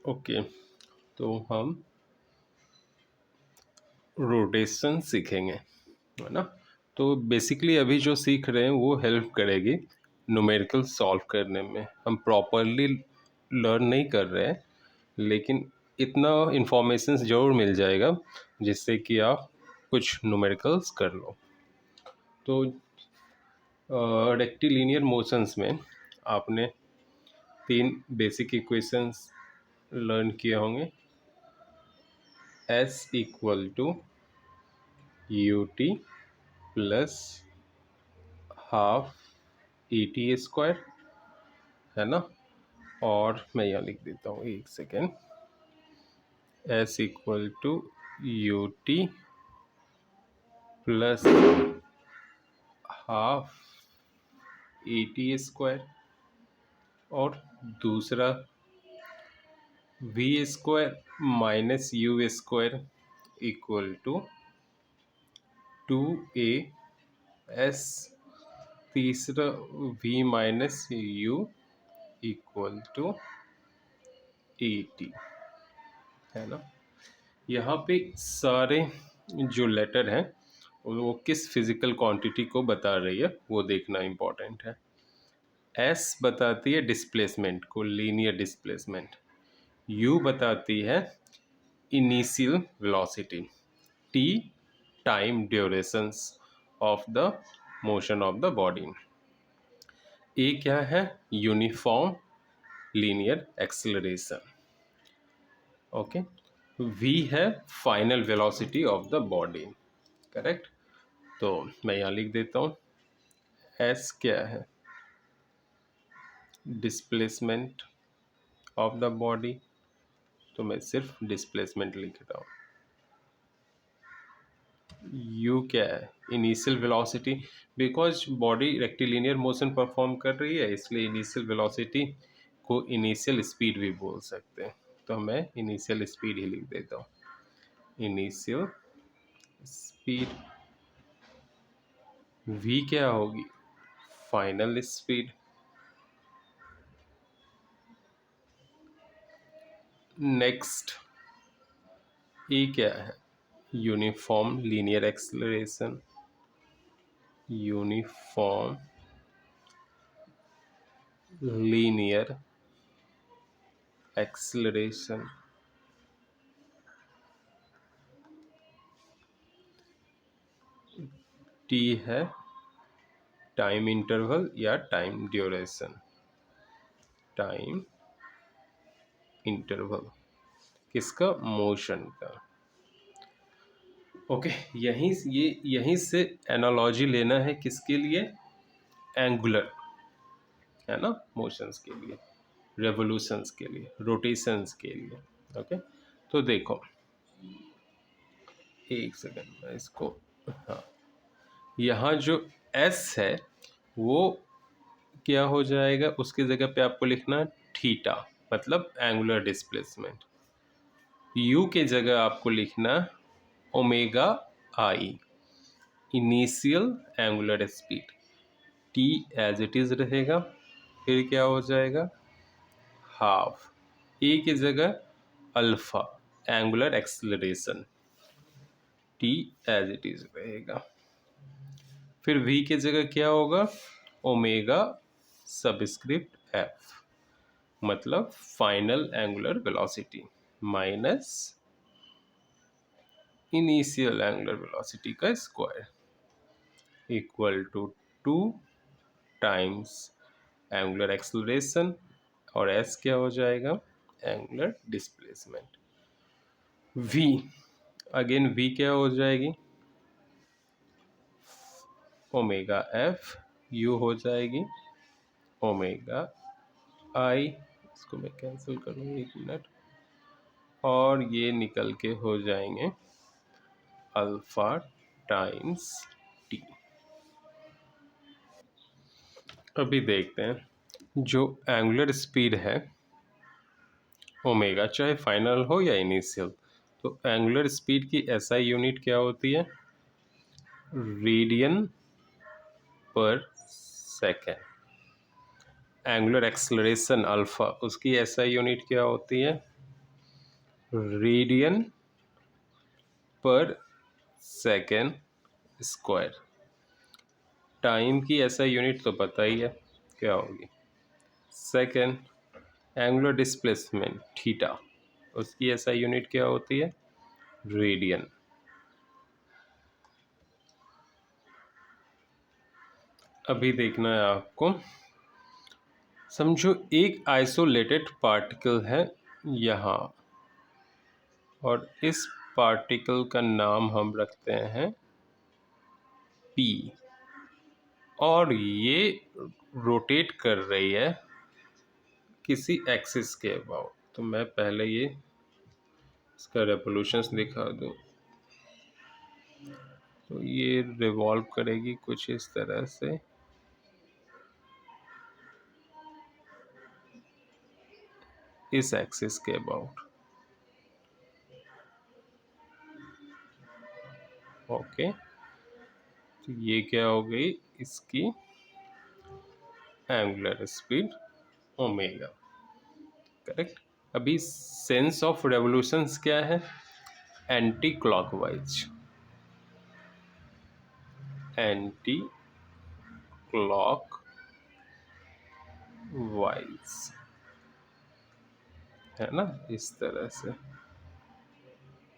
Okay, तो हम rotation सीखेंगे, है ना। तो बेसिकली अभी जो सीख रहे हैं वो हेल्प करेगी न्यूमेरिकल सॉल्व करने में। हम प्रॉपरली लर्न नहीं कर रहे हैं, लेकिन इतना इंफॉर्मेशन ज़रूर मिल जाएगा जिससे कि आप कुछ न्यूमेरिकल्स कर लो। तो रेक्टिलिनियर मोशंस में आपने 3 बेसिक इक्वेशंस लर्न किए होंगे। S equal to u t plus half e t square, है ना। और मैं यहाँ लिख देता हूँ, एक second. S equal to u t plus half e t square, और दूसरा v square minus u square equal to 2a s, तीसरा v minus u equal to e t, है ना। यहाँ पे सारे जो लेटर हैं वो किस फिजिकल क्वांटिटी को बता रही है वो देखना इम्पोर्टेंट है। S बताती है डिस्प्लेसमेंट को, लीनियर डिस्प्लेसमेंट। U बताती है initial velocity. T time durations of the motion of the body. A क्या है? Uniform linear acceleration. Okay, V है final velocity of the body, correct. तो मैं यहाँ लिख देता हूँ, S क्या है? डिस्प्लेसमेंट ऑफ द बॉडी, तो मैं सिर्फ डिस्प्लेसमेंट लिखता हूँ। U क्या है? Initial velocity, because body rectilinear motion perform कर रही है, इसलिए इनिशियल वेलोसिटी को इनिशियल स्पीड भी बोल सकते हैं, तो मैं इनिशियल स्पीड ही लिख देता हूँ, इनिशियल स्पीड। V क्या होगी? Final speed. नेक्स्ट E क्या है? Uniform linear acceleration, uniform linear acceleration. T है टाइम इंटरवल या टाइम ड्यूरेशन, टाइम इंटरवल किसका? मोशन का। ओके, यहीं से एनालॉजी लेना है, किसके लिए? एंगुलर, है ना, मोशंस के लिए, रेवोल्यूशंस के लिए, रोटेशंस के लिए। ओके, तो देखो एक सेकंड मैं इसको, हाँ, यहाँ जो S है वो क्या हो जाएगा? उसकी जगह पे आपको लिखना थीटा, मतलब एंगुलर डिस्प्लेसमेंट। U के जगह आपको लिखना omega I, initial angular speed. T as it is रहेगा, फिर क्या हो जाएगा? हाफ। A की जगह alpha, angular acceleration, T as it is रहेगा। फिर V की जगह क्या होगा? ओमेगा सबस्क्रिप्ट F, मतलब final angular velocity minus initial angular velocity का square equal to 2 times angular acceleration, और S क्या हो जाएगा? Angular displacement. V, again V क्या हो जाएगी? ओमेगा F, U हो जाएगी ओमेगा I, इसको मैं कैंसिल करूँ, एक मिनट, और ये निकल के हो जाएंगे अल्फा टाइम्स टी। अभी देखते हैं जो एंगुलर स्पीड है ओमेगा, चाहे फाइनल हो या इनिशियल, तो एंगुलर स्पीड की SI यूनिट क्या होती है? रेडियन पर सेकेंड। एंगुलर एक्सेलरेशन अल्फा, उसकी SI यूनिट क्या होती है? रेडियन पर सेकेंड स्क्वायर। टाइम की ऐसा यूनिट तो पता ही है, क्या होगी? सेकेंड। एंगुलर डिस्प्लेसमेंट थीटा, उसकी ऐसा यूनिट क्या होती है? रेडियन। अभी देखना है आपको, समझो एक आइसोलेटेड पार्टिकल है यहाँ, और इस पार्टिकल का नाम हम रखते हैं P, और ये रोटेट कर रही है किसी एक्सिस के अबाउट। तो मैं पहले ये इसका रेवोल्यूशंस दिखा दूँ। तो ये रिवॉल्व करेगी कुछ इस तरह से, इस एक्सिस के अबाउट। ओके, तो ये क्या हो गई इसकी एंगुलर स्पीड ओमेगा। करेक्ट। अभी सेंस ऑफ रेवोल्यूशंस क्या है? Anti clockwise, anti clock wise, है ना, इस तरह से।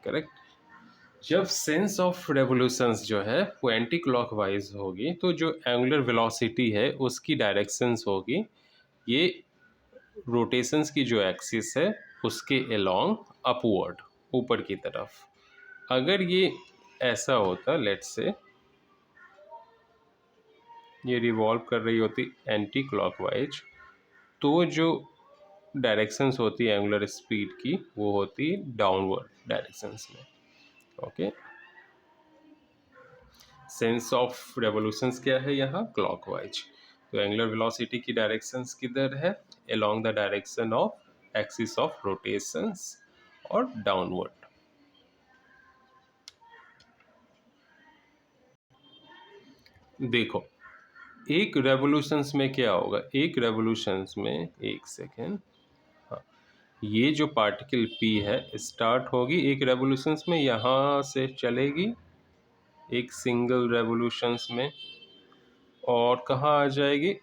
करेक्ट। जब सेंस ऑफ रेवोल्यूशंस जो है वो एंटी क्लॉकवाइज होगी, तो जो एंगुलर वेलोसिटी है उसकी डायरेक्शंस होगी ये रोटेशंस की जो एक्सिस है उसके अलोंग अपवर्ड, ऊपर की तरफ। अगर ये ऐसा होता, लेट्स से ये रिवॉल्व कर रही होती एंटी क्लॉकवाइज, तो जो डायरेक्शंस होती है एंगुलर स्पीड की वो होती डाउनवर्ड डायरेक्शंस में। ओके, सेंस ऑफ रेवोल्यूशंस क्या है यहाँ? क्लॉकवाइज। तो एंगुलर वेलोसिटी की डायरेक्शंस किधर है? Along the direction of axis of rotations और डाउनवर्ड। देखो, एक रेवोल्यूशंस में क्या होगा? एक रेवोल्यूशंस में, एक सेकेंड, हाँ, ये जो पार्टिकल P है स्टार्ट होगी एक रेवोल्यूशंस में, यहाँ से चलेगी एक सिंगल रेवोल्यूशंस में, और कहाँ आ जाएगी?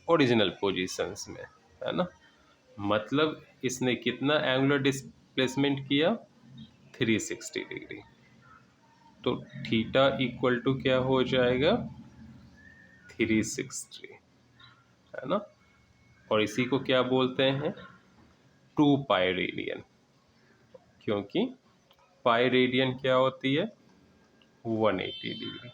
ओरिजिनल पोजीशंस में, है ना। मतलब इसने कितना एंगुलर डिस्प्लेसमेंट किया? 360 डिग्री। तो थीटा इक्वल टू क्या हो जाएगा? 360, है ना। और इसी को क्या बोलते हैं? 2 पाई रेडियन, क्योंकि पाई रेडियन क्या होती है? 180 डिग्री।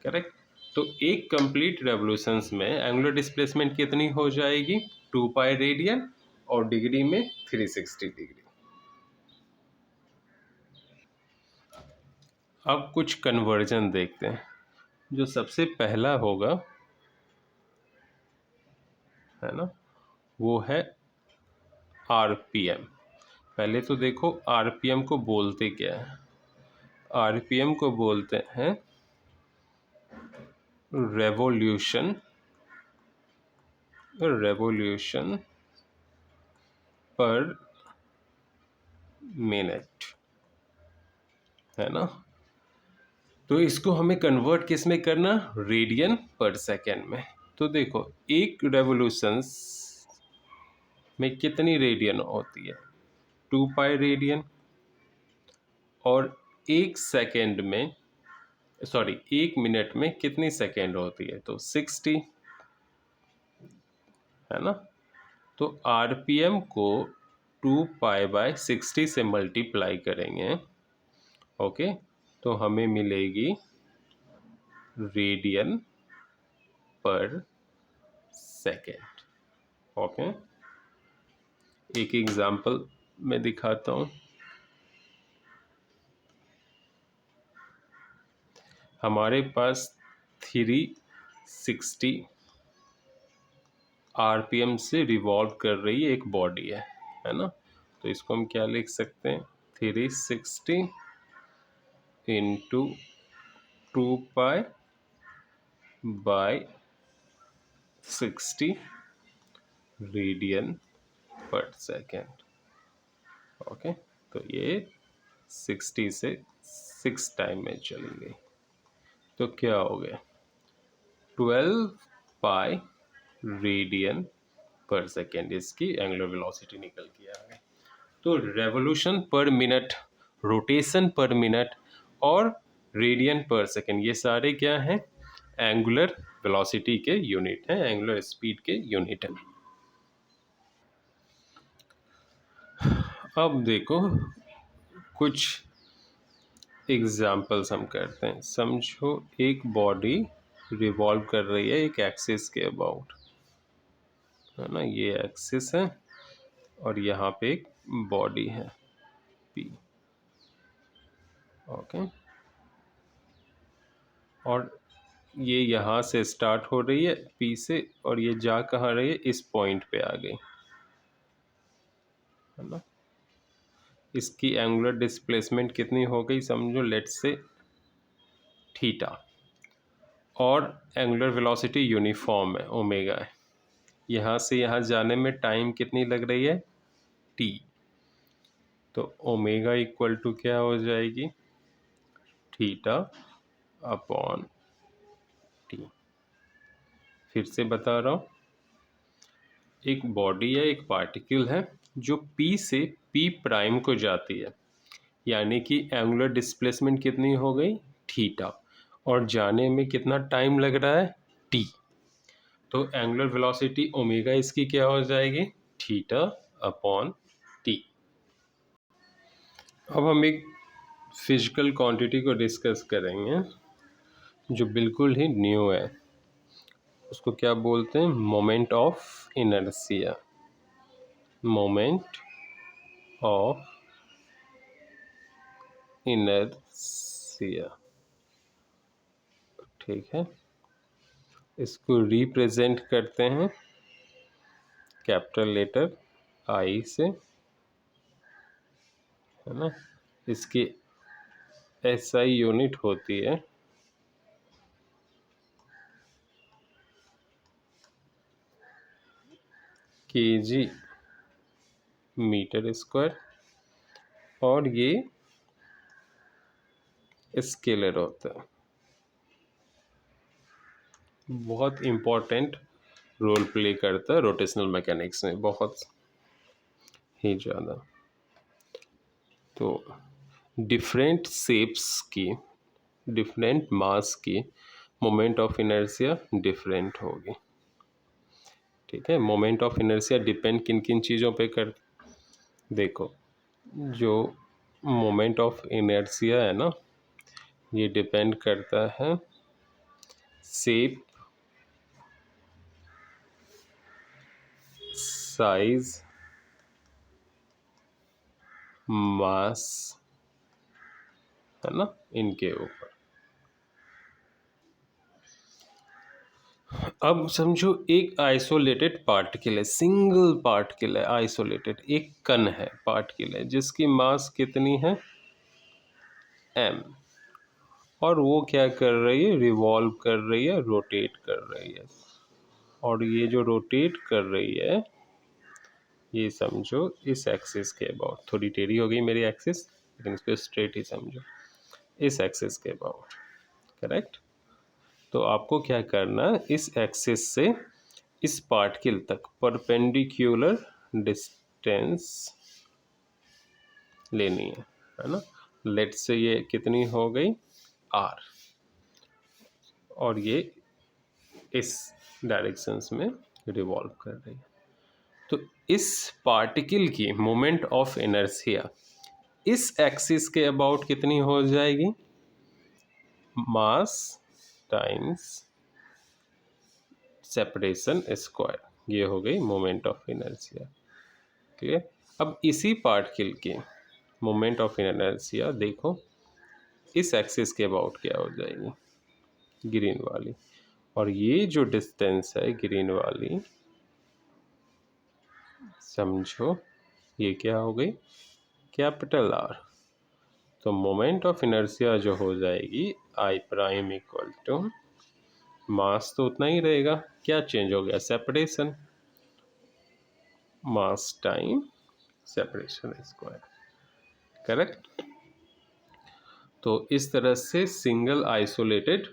करेक्ट। तो एक कंप्लीट रेवोल्यूशंस में एंगुलर डिस्प्लेसमेंट कितनी हो जाएगी? 2 पाई रेडियन, और डिग्री में 360 डिग्री। अब कुछ कन्वर्जन देखते हैं। जो सबसे पहला होगा, है ना, वो है आरपीएम। पहले तो देखो आरपीएम को बोलते क्या है? आरपीएम को बोलते हैं रेवोल्यूशन, रेवोल्यूशन पर मिनट, है ना। तो इसको हमें कन्वर्ट किस में करना? रेडियन पर सेकेंड में। तो देखो एक रेवोल्यूशंस में कितनी रेडियन होती है? 2 पाई रेडियन। और एक सेकेंड में, सॉरी, एक मिनट में कितनी सेकेंड होती है? तो 60, है ना। तो आरपीएम को 2 पाई/60 से मल्टीप्लाई करेंगे, ओके, तो हमें मिलेगी रेडियन पर सेकेंड। ओके, एक एग्जांपल मैं दिखाता हूँ। हमारे पास 360 आरपीएम से रिवॉल्व कर रही है एक बॉडी है ना। तो इसको हम क्या लिख सकते हैं? 360 इंटू 2 पाई/60 रेडियन पर सेकेंड। ओके, तो ये 60 से 6 टाइम में चली गई, तो क्या हो गया 12 पाई रेडियन पर सेकेंड, इसकी एंगुलर वेलोसिटी निकल के आ गई। तो रेवोल्यूशन पर मिनट, रोटेशन पर मिनट और रेडियन पर सेकेंड, ये सारे क्या हैं, एंगुलर वेलोसिटी के यूनिट हैं, एंगुलर स्पीड के यूनिट हैं। अब देखो कुछ एग्जाम्पल्स हम करते हैं। समझो एक बॉडी रिवॉल्व कर रही है एक एक्सिस के अबाउट, है ना, ये एक्सिस है और यहाँ पे एक बॉडी है पी, ओके, और ये यहाँ से स्टार्ट हो रही है पी से और ये जा कहाँ रही है, इस पॉइंट पे आ गई, है ना। इसकी एंगुलर डिस्प्लेसमेंट कितनी हो गई, समझो लेट्स से थीटा, और एंगुलर वेलोसिटी यूनिफॉर्म है, ओमेगा है। यहाँ से यहाँ जाने में टाइम कितनी लग रही है, टी, तो ओमेगा इक्वल टू क्या हो जाएगी, थीटा अपॉन टी। फिर से बता रहा हूँ, एक बॉडी है, एक पार्टिकल है जो P से P प्राइम को जाती है, यानी कि एंगुलर डिस्प्लेसमेंट कितनी हो गई, थीटा, और जाने में कितना टाइम लग रहा है, t, तो एंगुलर वेलोसिटी ओमेगा इसकी क्या हो जाएगी, थीटा अपॉन टी। अब हम एक फिजिकल क्वांटिटी को डिस्कस करेंगे जो बिल्कुल ही न्यू है, उसको क्या बोलते हैं, moment of inertia, moment of inertia, ठीक है। इसको रिप्रेजेंट करते हैं कैपिटल लेटर आई से, है ना। इसकी एसआई यूनिट होती है केजी मीटर स्क्वायर, और ये स्केलर होता है, बहुत इम्पोर्टेंट रोल प्ले करता है रोटेशनल मैकेनिक्स में, बहुत ही ज़्यादा। तो डिफरेंट शेप्स की, डिफरेंट मास की मोमेंट ऑफ इनर्शिया डिफरेंट होगी, ठीक है। मोमेंट ऑफ इनर्शिया डिपेंड किन किन चीज़ों पे कर, देखो जो मोमेंट ऑफ इनर्शिया है ना, ये डिपेंड करता है शेप, साइज, मास, है ना, इनके ऊपर। अब समझो एक आइसोलेटेड पार्टिकल है, सिंगल पार्टिकल है, आइसोलेटेड, एक कण है, पार्टिकल है जिसकी मास कितनी है, m, और वो क्या कर रही है, रिवॉल्व कर रही है, रोटेट कर रही है, और ये जो रोटेट कर रही है ये समझो इस एक्सिस के अबाउट, थोड़ी टेढ़ी हो गई मेरी एक्सिस लेकिन इसको स्ट्रेट ही समझो, इस एक्सिस के अबाउट, करेक्ट। तो आपको क्या करना है, इस एक्सिस से इस पार्टिकल तक परपेंडिकुलर डिस्टेंस लेनी है ना। लेट्स से ये कितनी हो गई, r, और ये इस डायरेक्शंस में रिवॉल्व कर रही है। तो इस पार्टिकल की मोमेंट ऑफ इनर्शिया इस एक्सिस के अबाउट कितनी हो जाएगी, मास टाइम्स सेपरेशन स्क्वायर, ये हो गई मोमेंट ऑफ इनर्शिया, क्लियर। अब इसी पार्टिकल की मोमेंट ऑफ इनर्शिया देखो इस एक्सिस के अबाउट क्या हो जाएगी, ग्रीन वाली, और ये जो डिस्टेंस है ग्रीन वाली, समझो ये क्या हो गई, कैपिटल आर। तो मोमेंट ऑफ इनर्शिया जो हो जाएगी आई प्राइम इक्वल टू, मास तो उतना ही रहेगा, क्या चेंज हो गया, सेपरेशन, मास टाइम सेपरेशन स्क्वायर, करेक्ट। तो इस तरह से सिंगल आइसोलेटेड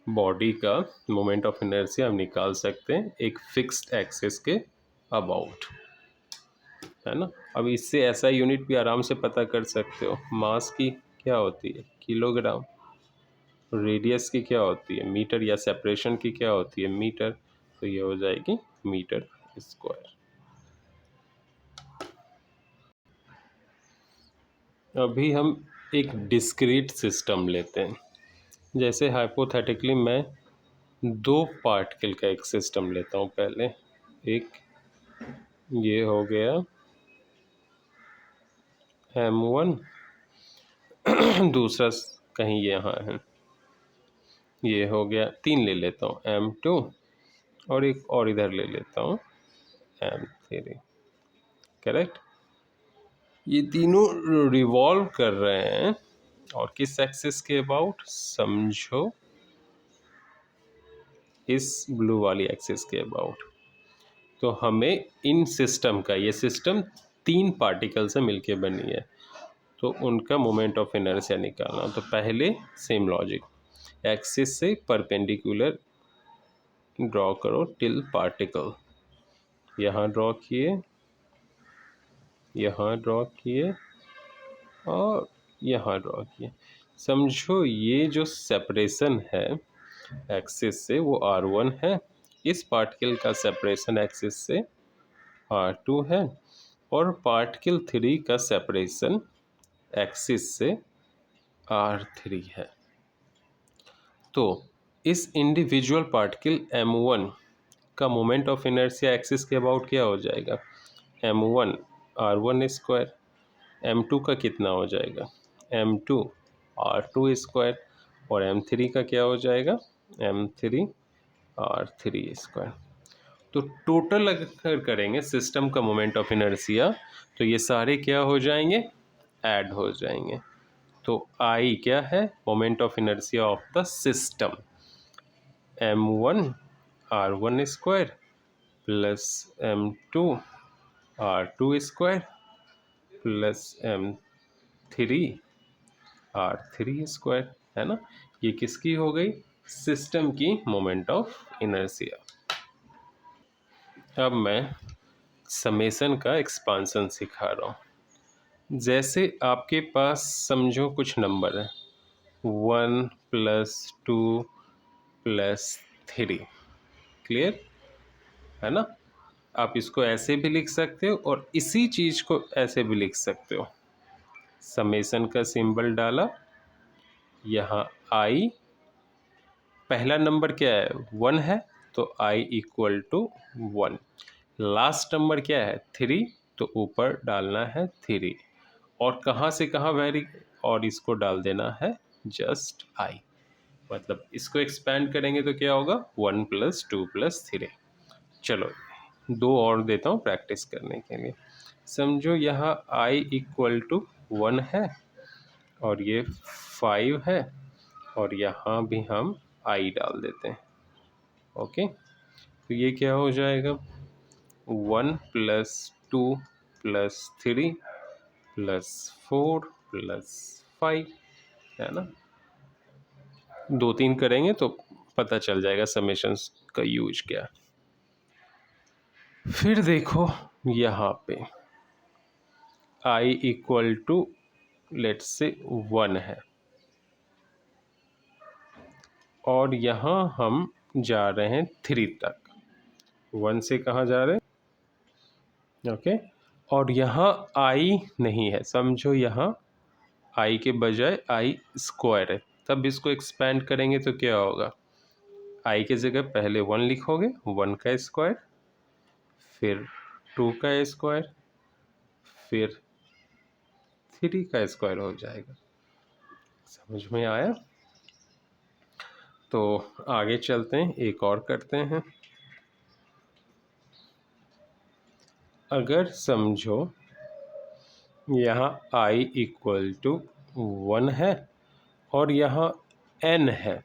बॉडी का मोमेंट ऑफ इनर्शिया हम निकाल सकते हैं एक फिक्स्ड एक्सिस के अबाउट, है ना। अब इससे ऐसा यूनिट भी आराम से पता कर सकते हो, मास की क्या होती है किलोग्राम, रेडियस की क्या होती है मीटर, या सेपरेशन की क्या होती है मीटर, तो ये हो जाएगी मीटर स्क्वायर। अभी हम एक डिस्क्रीट सिस्टम लेते हैं, जैसे हाइपोथेटिकली मैं दो पार्टिकल का एक सिस्टम लेता हूँ पहले। एक ये हो गया M1, दूसरा कहीं यहाँ है, ये हो गया, तीन ले लेता हूँ M2, और एक और इधर ले लेता हूँ M3, करेक्ट। ये तीनों रिवॉल्व कर रहे हैं और किस एक्सिस के अबाउट, समझो इस ब्लू वाली एक्सिस के अबाउट। तो हमें इन सिस्टम का, ये सिस्टम तीन पार्टिकल से मिलके बनी है, तो उनका मोमेंट ऑफ इनर्शिया निकालना। तो पहले सेम लॉजिक, एक्सिस से परपेंडिकुलर ड्रॉ करो टिल पार्टिकल, यहाँ ड्रॉ किए, यहाँ ड्रॉ किए, और यहाँ ड्रॉ किए। समझो ये जो सेपरेशन है एक्सिस से वो R1 है, इस पार्टिकल का सेपरेशन एक्सिस से R2 है, और पार्टिकल 3 का सेपरेशन एक्सिस से R3 है। तो इस इंडिविजुअल पार्टिकल M1 का मोमेंट ऑफ इनर्शिया एक्सिस के अबाउट क्या हो जाएगा, M1 R1 स्क्वायर, M2 का कितना हो जाएगा M2 R2 स्क्वायर, और M3 का क्या हो जाएगा M3 R3 स्क्वायर। तो टोटल अगर करेंगे सिस्टम का मोमेंट ऑफ इनर्शिया, तो ये सारे क्या हो जाएंगे, ऐड हो जाएंगे। तो I क्या है, moment of inertia of the system, M1 R1 square plus M2 R2 square plus M3 R3 square, है ना। ये किसकी हो गई, सिस्टम की मोमेंट ऑफ इनर्शिया। अब मैं समेसन का एक्सपांसन सिखा रहा हूँ। जैसे आपके पास समझो कुछ नंबर है 1 + 2 + 3, क्लियर है ना। आप इसको ऐसे भी लिख सकते हो और इसी चीज़ को ऐसे भी लिख सकते हो। समेसन का सिंबल डाला, यहाँ I, पहला नंबर क्या है 1 है, तो I = 1, लास्ट नंबर क्या है 3, तो ऊपर डालना है 3, और कहाँ से कहाँ वेरी, और इसको डाल देना है जस्ट I। मतलब इसको एक्सपेंड करेंगे तो क्या होगा 1 + 2 + 3। चलो दो और देता हूँ प्रैक्टिस करने के लिए। समझो यहाँ I = 1 है, और ये 5 है, और यहाँ भी हम I डाल देते हैं। ओके, तो ये क्या हो जाएगा 1 + 2 + 3 + 4 + 5, है ना। 2-3 करेंगे तो पता चल जाएगा समेशंस का यूज क्या। फिर देखो यहाँ पे I = लेट्स से 1 है, और यहाँ हम जा रहे हैं 3 तक, 1 से कहाँ जा रहे हैं, ओके। और यहाँ I नहीं है, समझो यहाँ I के बजाय I स्क्वायर है, तब इसको एक्सपेंड करेंगे तो क्या होगा, I के जगह पहले 1 लिखोगे, 1 का स्क्वायर, फिर 2 का स्क्वायर, फिर 3 का स्क्वायर हो जाएगा। समझ में आया। तो आगे चलते हैं, एक और करते हैं। अगर समझो यहाँ I = 1 है और यहाँ N है,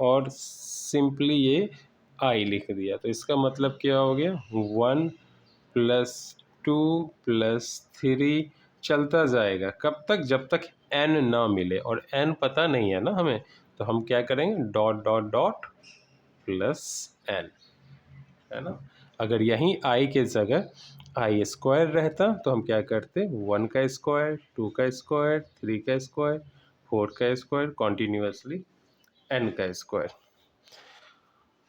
और सिंपली ये I लिख दिया, तो इसका मतलब क्या हो गया 1 + 2 + 3 चलता जाएगा कब तक, जब तक n ना मिले, और n पता नहीं है ना हमें, तो हम क्या करेंगे, dot dot dot plus n, है ना। अगर यहीं i के जगह आई स्क्वायर रहता तो हम क्या करते, 1 का स्क्वायर, 2 का स्क्वायर, 3 का स्क्वायर, 4 का स्क्वायर, कॉन्टिन्यूसली n का स्क्वायर।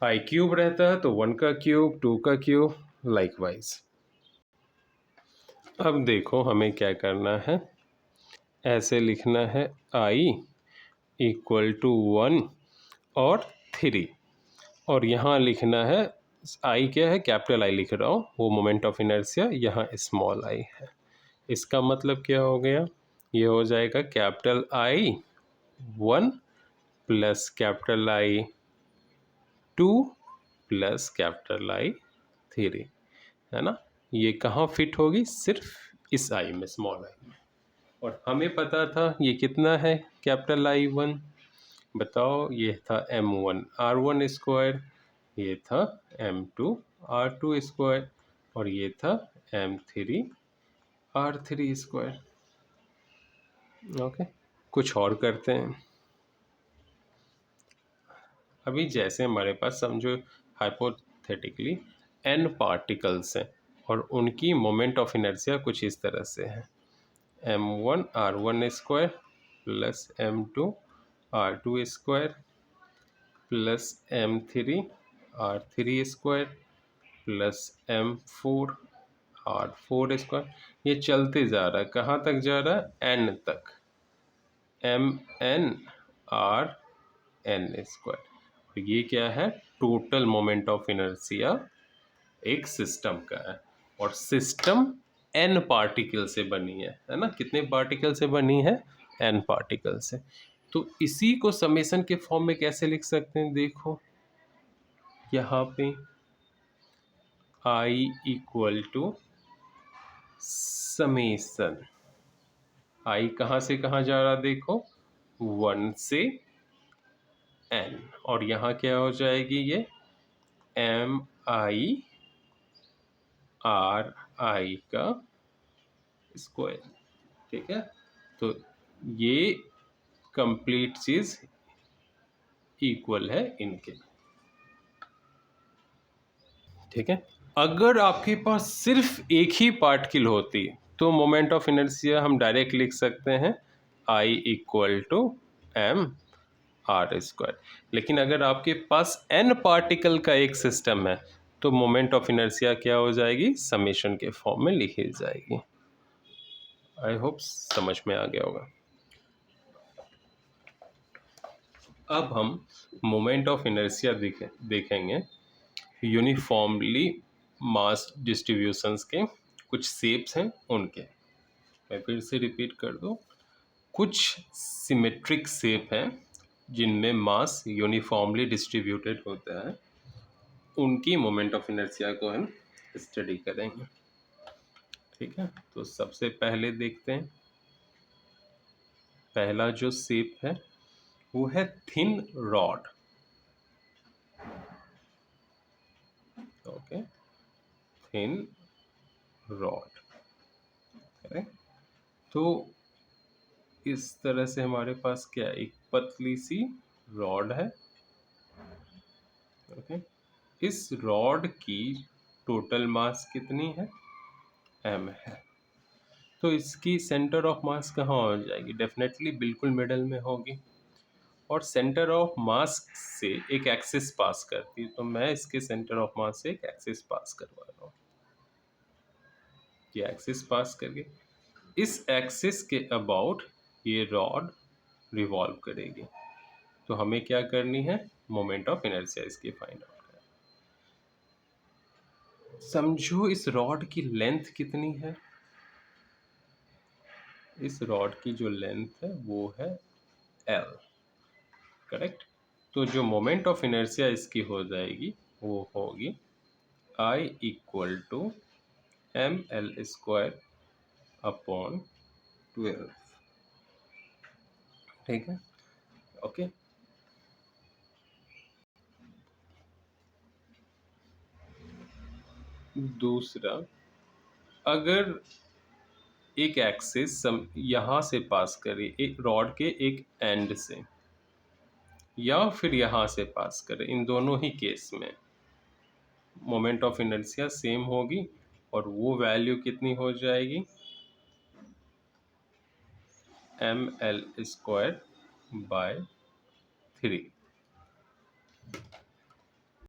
आई क्यूब रहता है तो 1 का क्यूब, 2 का क्यूब, लाइकवाइज। अब देखो हमें क्या करना है, ऐसे लिखना है i इक्वल टू 1 और 3, और यहाँ लिखना है i क्या है, कैपिटल I लिख रहा हूँ, वो मोमेंट ऑफ इनर्शिया, यहाँ स्मॉल i है। इसका मतलब क्या हो गया, ये हो जाएगा capital I 1 plus capital I 2 plus capital I 3, है ना। ये कहाँ फिट होगी, सिर्फ इस i में, स्मॉल i में। और हमें पता था ये कितना है, कैपिटल I1, बताओ, ये था M1 R1 स्क्वायर, ये था M2 R2 स्क्वायर, और ये था M3 R3 स्क्वायर। ओके, कुछ और करते हैं। अभी जैसे हमारे पास समझो हाइपोथेटिकली n पार्टिकल्स हैं और उनकी मोमेंट ऑफ इनर्शिया कुछ इस तरह से है, M1 R1 square plus M2 R2 square plus M3 R3 square plus M4 R4 square. ये चलते जा रहा है, कहाँ तक जा रहा है, n तक, Mn Rn स्क्वायर। ये क्या है, टोटल मोमेंट ऑफ इनर्शिया एक सिस्टम का है, और सिस्टम n पार्टिकल से बनी है ना। कितने पार्टिकल से बनी है, n पार्टिकल से। तो इसी को समेशन के फॉर्म में कैसे लिख सकते हैं, देखो यहाँ पे i equal to summation, i कहाँ से कहाँ जा रहा, देखो 1 से n, और यहाँ क्या हो जाएगी, ये mi ri का स्क्वायर, ठीक है। तो ये कंप्लीट चीज इक्वल है इनके, ठीक है। अगर आपके पास सिर्फ एक ही पार्टिकल होती तो मोमेंट ऑफ इनर्शिया हम डायरेक्ट लिख सकते हैं I equal to m r square. लेकिन अगर आपके पास n पार्टिकल का एक सिस्टम है तो मोमेंट ऑफ इनर्शिया क्या हो जाएगी, समेशन के फॉर्म में लिखी जाएगी। आई होप समझ में आ गया होगा। अब हम मोमेंट ऑफ इनर्शिया देखेंगे यूनिफॉर्मली मास डिस्ट्रीब्यूशंस के कुछ शेप्स हैं उनके। मैं फिर से रिपीट कर दूं, कुछ सिमेट्रिक शेप हैं जिनमें मास यूनिफॉर्मली डिस्ट्रीब्यूटेड होता है, उनकी मोमेंट ऑफ इनर्शिया को हम स्टडी करेंगे, ठीक है। तो सबसे पहले देखते हैं, पहला जो शेप है वो है thin rod. Okay, thin rod, correct. तो इस तरह से हमारे पास क्या, एक पतली सी रॉड है, ओके। इस रॉड की टोटल मास कितनी है, m है। तो इसकी सेंटर ऑफ मास कहाँ हो जाएगी, डेफिनेटली बिल्कुल मिडल में होगी, और सेंटर ऑफ मास से एक एक्सिस पास करती है, तो मैं इसके सेंटर ऑफ मास से एक एक्सिस पास करवा रहा हूँ। ये एक्सिस पास करके इस एक्सिस के अबाउट ये रॉड रिवॉल्व करेगी। तो हमें क्या करनी है, मोमेंट ऑफ इनर्शिया इसकी फाइंड आउट करनी। समझो इस रॉड की लेंथ कितनी है, इस रॉड की जो लेंथ है वो है L, करेक्ट। तो जो मोमेंट ऑफ इनर्शिया इसकी हो जाएगी वो होगी I equal to ml square upon 12, ठीक है, ओके। दूसरा, अगर एक एक्सिस यहाँ से पास करे, एक रॉड के एक एंड से, या फिर यहाँ से पास करे, इन दोनों ही केस में मोमेंट ऑफ इनर्शिया सेम होगी और वो वैल्यू कितनी हो जाएगी, ml² बाय 3।